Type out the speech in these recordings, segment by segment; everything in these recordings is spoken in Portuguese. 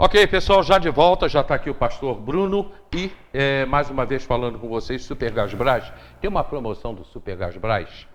Ok, pessoal, já de volta, já está aqui o pastor Bruno e mais uma vez falando com vocês, Super Gás Brás. Tem uma promoção do Super Gás Brás,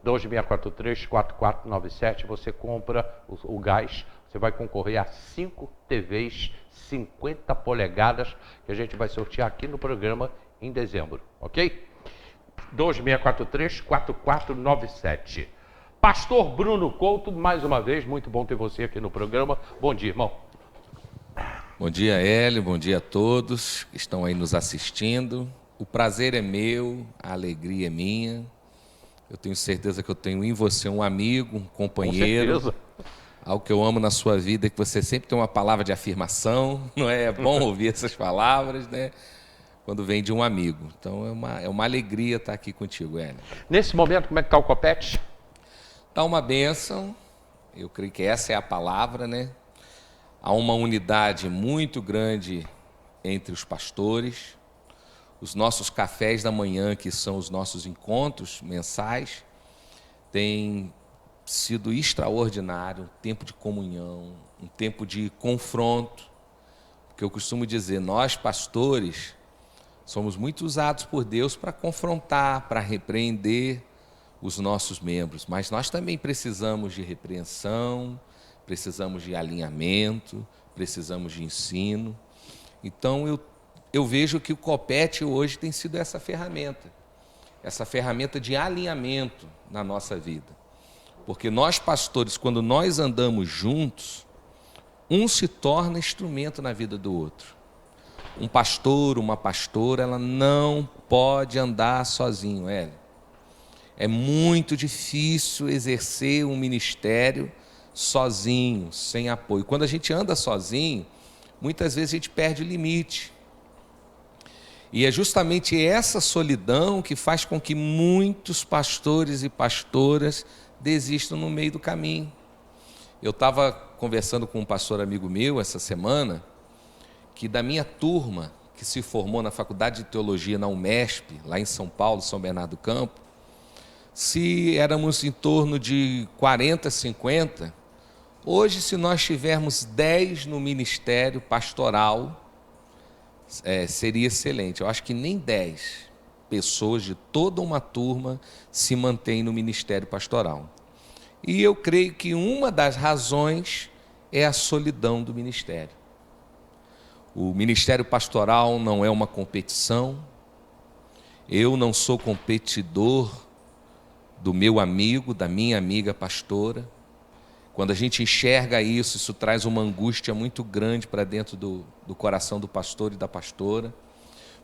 2643-4497, você compra o gás, você vai concorrer a 5 TVs 50 polegadas que a gente vai sortear aqui no programa em dezembro, ok? 2643-4497. Pastor Bruno Couto, mais uma vez, muito bom ter você aqui no programa. Bom dia, irmão. Bom dia, Hélio, bom dia a todos que estão aí nos assistindo. O prazer é meu, a alegria é minha. Eu tenho certeza que eu tenho em você um amigo, um companheiro. Com certeza. Algo que eu amo na sua vida é que você sempre tem uma palavra de afirmação, não é? É bom ouvir essas palavras, né? Quando vem de um amigo. Então é uma alegria estar aqui contigo, Hélio. Nesse momento, como é que está o Copete? Está uma bênção, eu creio que essa é a palavra, né? Há uma unidade muito grande entre os pastores. Os nossos cafés da manhã, que são os nossos encontros mensais, têm sido extraordinário, um tempo de comunhão, um tempo de confronto. Porque eu costumo dizer, nós pastores somos muito usados por Deus para confrontar, para repreender os nossos membros, mas nós também precisamos de repreensão, precisamos de alinhamento, precisamos de ensino. Então eu vejo que o Copete hoje tem sido essa ferramenta de alinhamento na nossa vida. Porque nós pastores, quando nós andamos juntos, um se torna instrumento na vida do outro. Um pastor, uma pastora, ela não pode andar sozinho, Hélio. É muito difícil exercer um ministério sozinho, sem apoio. Quando a gente anda sozinho, muitas vezes a gente perde o limite. E é justamente essa solidão que faz com que muitos pastores e pastoras desistam no meio do caminho. Eu estava conversando com um pastor amigo meu essa semana, que da minha turma, que se formou na Faculdade de Teologia na UMESP, lá em São Paulo, São Bernardo do Campo, se éramos em torno de 40, 50, hoje, se nós tivermos 10 no ministério pastoral, seria excelente. Eu acho que nem 10 pessoas de toda uma turma se mantêm no ministério pastoral. E eu creio que uma das razões é a solidão do ministério. O ministério pastoral não é uma competição. Eu não sou competidor do meu amigo, da minha amiga pastora. Quando a gente enxerga isso, isso traz uma angústia muito grande para dentro do coração do pastor e da pastora.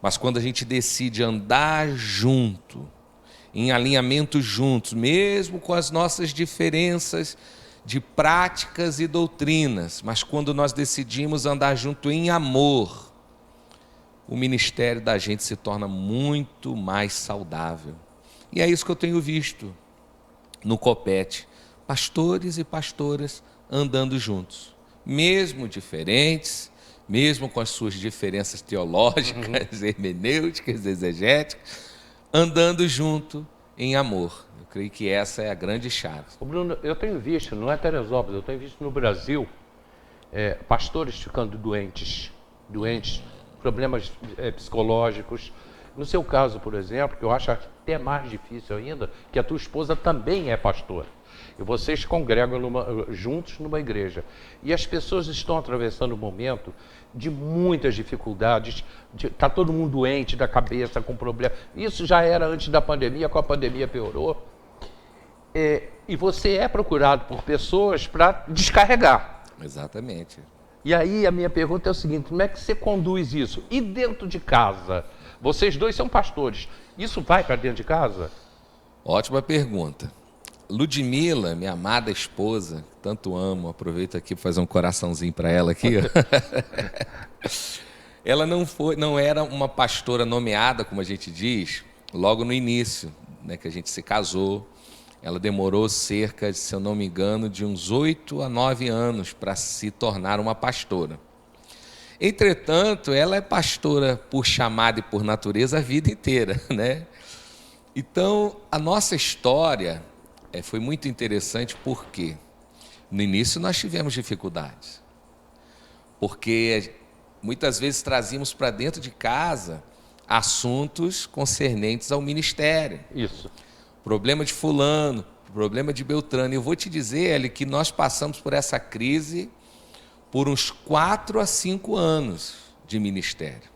Mas quando a gente decide andar junto, em alinhamento juntos, mesmo com as nossas diferenças de práticas e doutrinas, mas quando nós decidimos andar junto em amor, o ministério da gente se torna muito mais saudável. E é isso que eu tenho visto no Copete. Pastores e pastoras andando juntos, mesmo diferentes, mesmo com as suas diferenças teológicas, hermenêuticas, exegéticas, andando junto em amor. Eu creio que essa é a grande chave. Bruno, eu tenho visto, não é Teresópolis, eu tenho visto no Brasil, pastores ficando doentes, problemas psicológicos. No seu caso, por exemplo, que eu acho até mais difícil ainda, que a tua esposa também é pastora. E vocês congregam juntos numa igreja. E as pessoas estão atravessando um momento de muitas dificuldades. Está todo mundo doente da cabeça, com problema. Isso já era antes da pandemia, com a pandemia piorou. E você é procurado por pessoas para descarregar. Exatamente. E aí a minha pergunta é o seguinte, como é que você conduz isso? E dentro de casa? Vocês dois são pastores. Isso vai para dentro de casa? Ótima pergunta. Ludmila, minha amada esposa, tanto amo, aproveito aqui para fazer um coraçãozinho para ela aqui. Ela não era uma pastora nomeada, como a gente diz, logo no início, né, que a gente se casou. Ela demorou cerca, se eu não me engano, de uns 8 a 9 anos para se tornar uma pastora. Entretanto, ela é pastora por chamada e por natureza a vida inteira, né? Então, a nossa história foi muito interessante porque no início nós tivemos dificuldades. porque muitas vezes trazíamos para dentro de casa assuntos concernentes ao ministério. Isso. Problema de fulano, problema de Beltrano. Eu vou te dizer, Eli, que nós passamos por essa crise por uns 4 a 5 anos de ministério.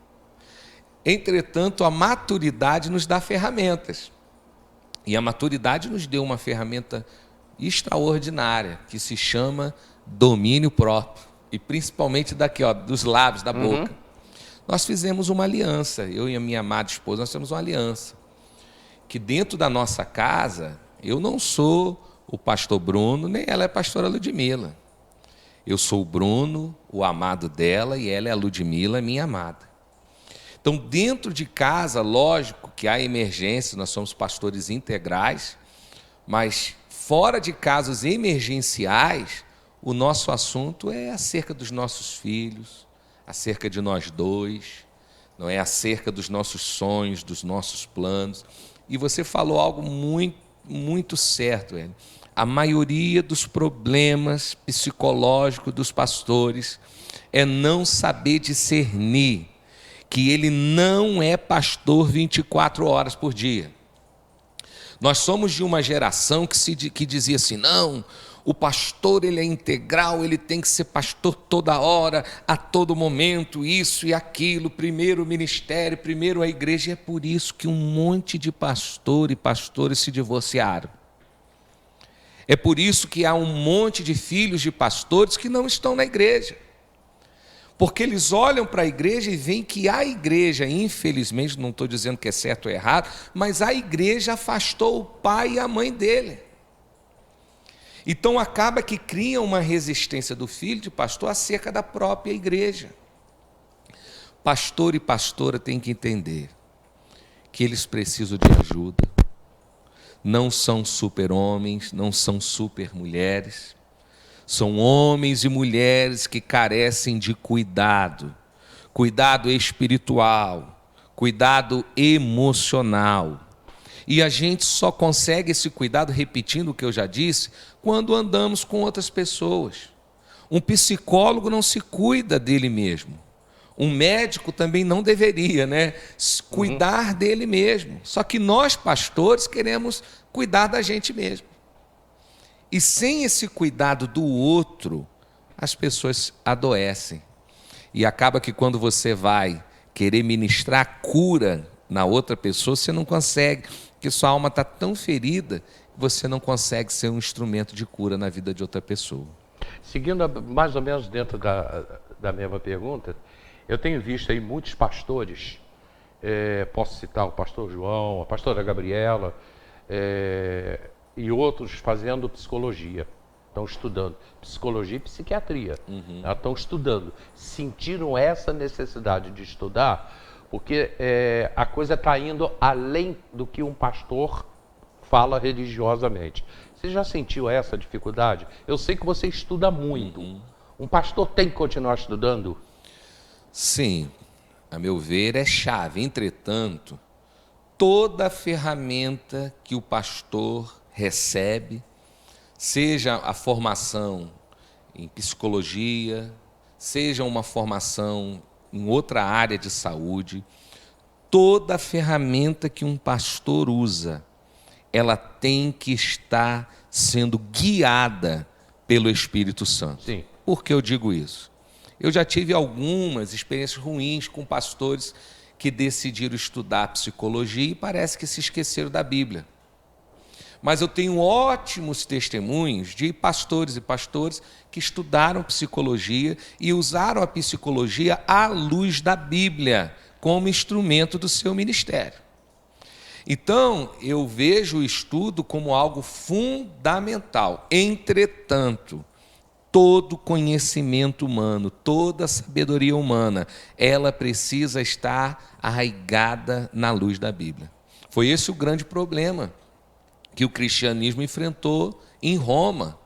Entretanto, a maturidade nos dá ferramentas. E a maturidade nos deu uma ferramenta extraordinária, que se chama domínio próprio. E principalmente daqui, ó, dos lábios, da boca. Nós fizemos uma aliança, eu e a minha amada esposa, nós fizemos uma aliança. Que dentro da nossa casa, eu não sou o pastor Bruno, nem ela é a pastora Ludmila. Eu sou o Bruno, o amado dela, e ela é a Ludmila, minha amada. Então, dentro de casa, lógico que há emergências, nós somos pastores integrais, mas fora de casos emergenciais, o nosso assunto é acerca dos nossos filhos, acerca de nós dois, não é acerca dos nossos sonhos, dos nossos planos. E você falou algo muito, muito certo, Hélio. A maioria dos problemas psicológicos dos pastores é não saber discernir que ele não é pastor 24 horas por dia. Nós somos de uma geração que dizia assim, não, o pastor ele é integral, ele tem que ser pastor toda hora, a todo momento, isso e aquilo, primeiro o ministério, primeiro a igreja. E é por isso que um monte de pastor e pastores se divorciaram. É por isso que há um monte de filhos de pastores que não estão na igreja. Porque eles olham para a igreja e veem que a igreja, infelizmente, não estou dizendo que é certo ou errado, mas a igreja afastou o pai e a mãe dele. Então acaba que cria uma resistência do filho de pastor acerca da própria igreja. Pastor e pastora têm que entender que eles precisam de ajuda. Não são super-homens, não são super-mulheres. São homens e mulheres que carecem de cuidado. Cuidado espiritual, cuidado emocional. E a gente só consegue esse cuidado, repetindo o que eu já disse, quando andamos com outras pessoas. Um psicólogo não se cuida dele mesmo. Um médico também não deveria, né? Cuidar dele mesmo. Só que nós, pastores, queremos cuidar da gente mesmo. E sem esse cuidado do outro, as pessoas adoecem. E acaba que quando você vai querer ministrar cura na outra pessoa, você não consegue, porque sua alma está tão ferida que você não consegue ser um instrumento de cura na vida de outra pessoa. Seguindo mais ou menos dentro da mesma pergunta, eu tenho visto aí muitos pastores, posso citar o pastor João, a pastora Gabriela, e outros fazendo psicologia. Estão estudando psicologia e psiquiatria. Estão estudando. Sentiram essa necessidade de estudar, porque a coisa está indo além do que um pastor fala religiosamente. Você já sentiu essa dificuldade? Eu sei que você estuda muito. Um pastor tem que continuar estudando? Sim, a meu ver é chave. Entretanto, toda ferramenta que o pastor recebe, seja a formação em psicologia, seja uma formação em outra área de saúde, toda ferramenta que um pastor usa, ela tem que estar sendo guiada pelo Espírito Santo. Sim. Por que eu digo isso? Eu já tive algumas experiências ruins com pastores que decidiram estudar psicologia e parece que se esqueceram da Bíblia. Mas eu tenho ótimos testemunhos de pastores e pastoras que estudaram psicologia e usaram a psicologia à luz da Bíblia como instrumento do seu ministério. Então, eu vejo o estudo como algo fundamental. Entretanto, todo conhecimento humano, toda sabedoria humana, ela precisa estar arraigada na luz da Bíblia. Foi esse o grande problema que o cristianismo enfrentou em Roma.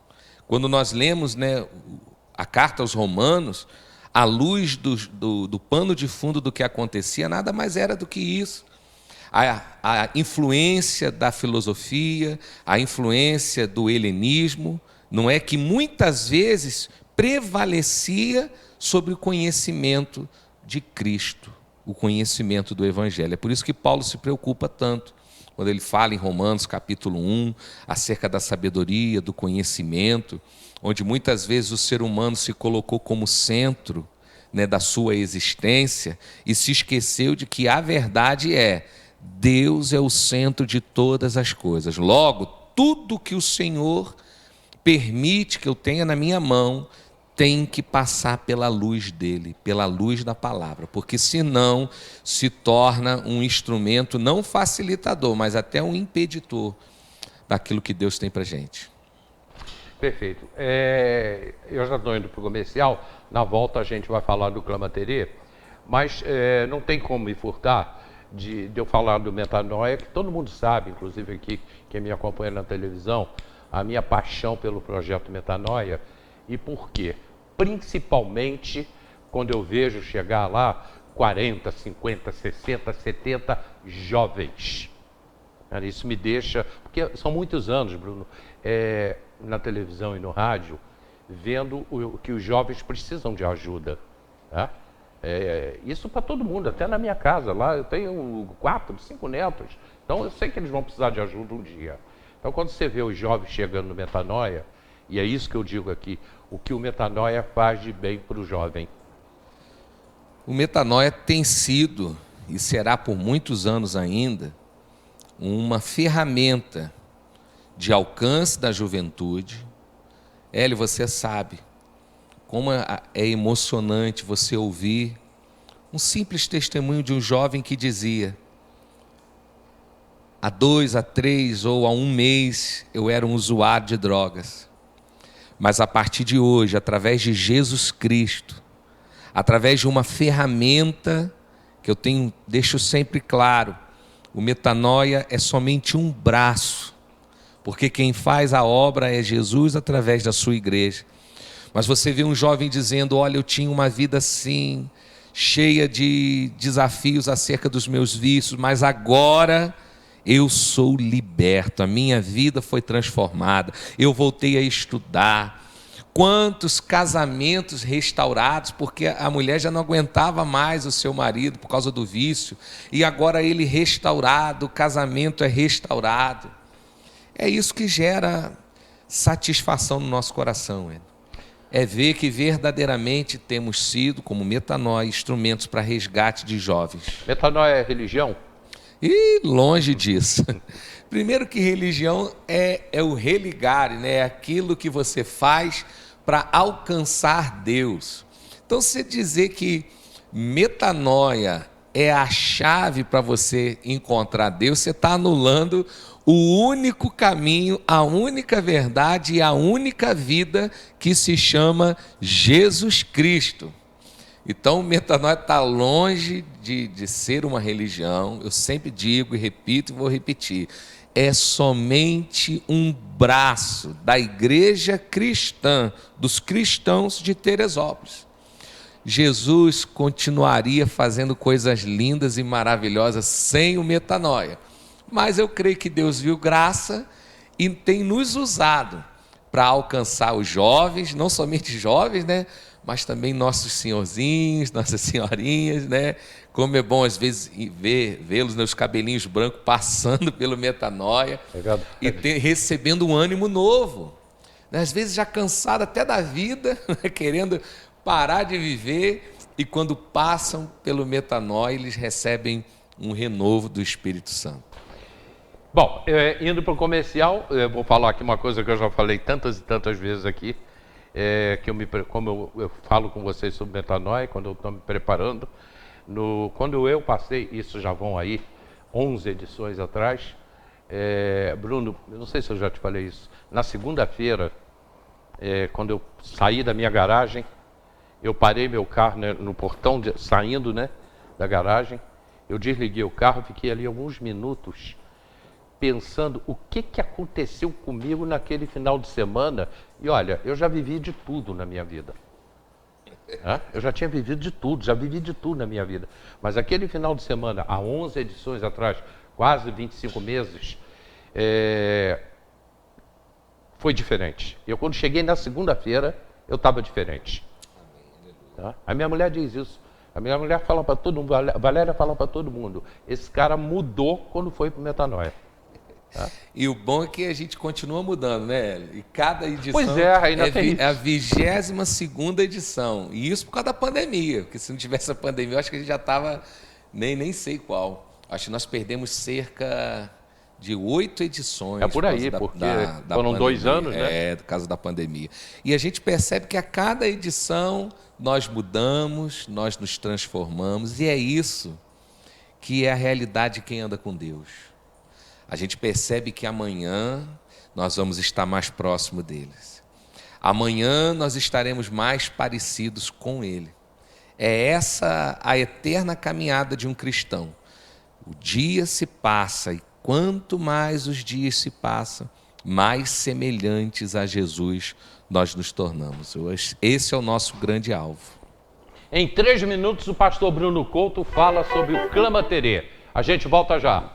Quando nós lemos, né, a carta aos Romanos, à luz do pano de fundo do que acontecia, nada mais era do que isso. A influência da filosofia, a influência do helenismo, não é que muitas vezes prevalecia sobre o conhecimento de Cristo, o conhecimento do Evangelho. É por isso que Paulo se preocupa tanto, quando ele fala em Romanos capítulo 1, acerca da sabedoria, do conhecimento, onde muitas vezes o ser humano se colocou como centro, né, da sua existência e se esqueceu de que a verdade é: Deus é o centro de todas as coisas. Logo, tudo que o Senhor permite que eu tenha na minha mão tem que passar pela luz dele, pela luz da palavra, porque senão se torna um instrumento não facilitador, mas até um impeditor daquilo que Deus tem para a gente. Perfeito. Eu já estou indo para o comercial, na volta a gente vai falar do Clamaterê, mas não tem como me furtar de eu falar do Metanoia, que todo mundo sabe, inclusive aqui, quem me acompanha na televisão, a minha paixão pelo projeto Metanoia. E por quê? Principalmente quando eu vejo chegar lá 40, 50, 60, 70 jovens. Isso me deixa... Porque são muitos anos, Bruno, na televisão e no rádio, vendo que os jovens precisam de ajuda. Tá? Isso para todo mundo, até na minha casa. Lá eu tenho 4, 5 netos. Então eu sei que eles vão precisar de ajuda um dia. Então quando você vê os jovens chegando no Metanoia, e é isso que eu digo aqui, o que o Metanoia faz de bem para o jovem. O Metanoia tem sido, e será por muitos anos ainda, uma ferramenta de alcance da juventude. Hélio, você sabe como é emocionante você ouvir um simples testemunho de um jovem que dizia: há 2, há 3 ou há 1 mês eu era um usuário de drogas, mas a partir de hoje, através de Jesus Cristo, através de uma ferramenta que eu deixo sempre claro, o Metanoia é somente um braço, porque quem faz a obra é Jesus através da sua igreja. Mas você vê um jovem dizendo: olha, eu tinha uma vida assim, cheia de desafios acerca dos meus vícios, mas agora eu sou liberto, a minha vida foi transformada, eu voltei a estudar. Quantos casamentos restaurados, porque a mulher já não aguentava mais o seu marido por causa do vício, e agora ele restaurado, o casamento é restaurado. É isso que gera satisfação no nosso coração. É ver que verdadeiramente temos sido, como Metanoia, instrumentos para resgate de jovens. Metanoia é religião? E longe disso. Primeiro que religião é o religar, né? É aquilo que você faz para alcançar Deus. Então, se dizer que metanoia é a chave para você encontrar Deus, você está anulando o único caminho, a única verdade e a única vida que se chama Jesus Cristo. Então, metanoia está longe de ser uma religião. Eu sempre digo e repito e vou repetir: é somente um braço da igreja cristã, dos cristãos de Teresópolis. Jesus continuaria fazendo coisas lindas e maravilhosas sem o metanoia. Mas eu creio que Deus viu graça e tem nos usado para alcançar os jovens, não somente jovens, né? Mas também nossos senhorzinhos, nossas senhorinhas, né? Como é bom às vezes vê-los, né, os cabelinhos brancos passando pelo metanoia e recebendo um ânimo novo. Às vezes já cansado até da vida, né, querendo parar de viver, e quando passam pelo metanoia, eles recebem um renovo do Espírito Santo. Bom, indo para o comercial, eu vou falar aqui uma coisa que eu já falei tantas e tantas vezes aqui, como eu falo com vocês sobre metanoia, quando eu estou me preparando, quando eu passei, isso já vão aí 11 edições atrás, Bruno, eu não sei se eu já te falei isso, na segunda-feira, quando eu saí da minha garagem, eu parei meu carro, né, no portão, saindo, né, da garagem, eu desliguei o carro, fiquei ali alguns minutos pensando o que aconteceu comigo naquele final de semana. E olha, eu já vivi de tudo na minha vida. Eu já tinha vivido de tudo, já vivi de tudo na minha vida. Mas aquele final de semana, há 11 edições atrás, quase 25 meses, foi diferente. Eu, quando cheguei na segunda-feira, eu estava diferente. Tá? A minha mulher diz isso. A minha mulher fala para todo mundo, a Valéria fala para todo mundo, esse cara mudou quando foi para o Metanoia. Tá? E o bom é que a gente continua mudando, né, Hélio? E cada edição Pois é, ainda tem isso. É a 22ª edição. E isso por causa da pandemia, porque se não tivesse a pandemia, eu acho que a gente já estava, nem sei qual. Acho que nós perdemos cerca de 8 edições. É por aí, porque foram pandemia. 2 anos, né? Por causa da pandemia. E a gente percebe que a cada edição nós mudamos, nós nos transformamos, e é isso que é a realidade de quem anda com Deus. A gente percebe que amanhã nós vamos estar mais próximo deles. Amanhã nós estaremos mais parecidos com Ele. É essa a eterna caminhada de um cristão. O dia se passa e quanto mais os dias se passam, mais semelhantes a Jesus nós nos tornamos. Esse é o nosso grande alvo. Em 3 minutos, o pastor Bruno Couto fala sobre o Clama Terê. A gente volta já.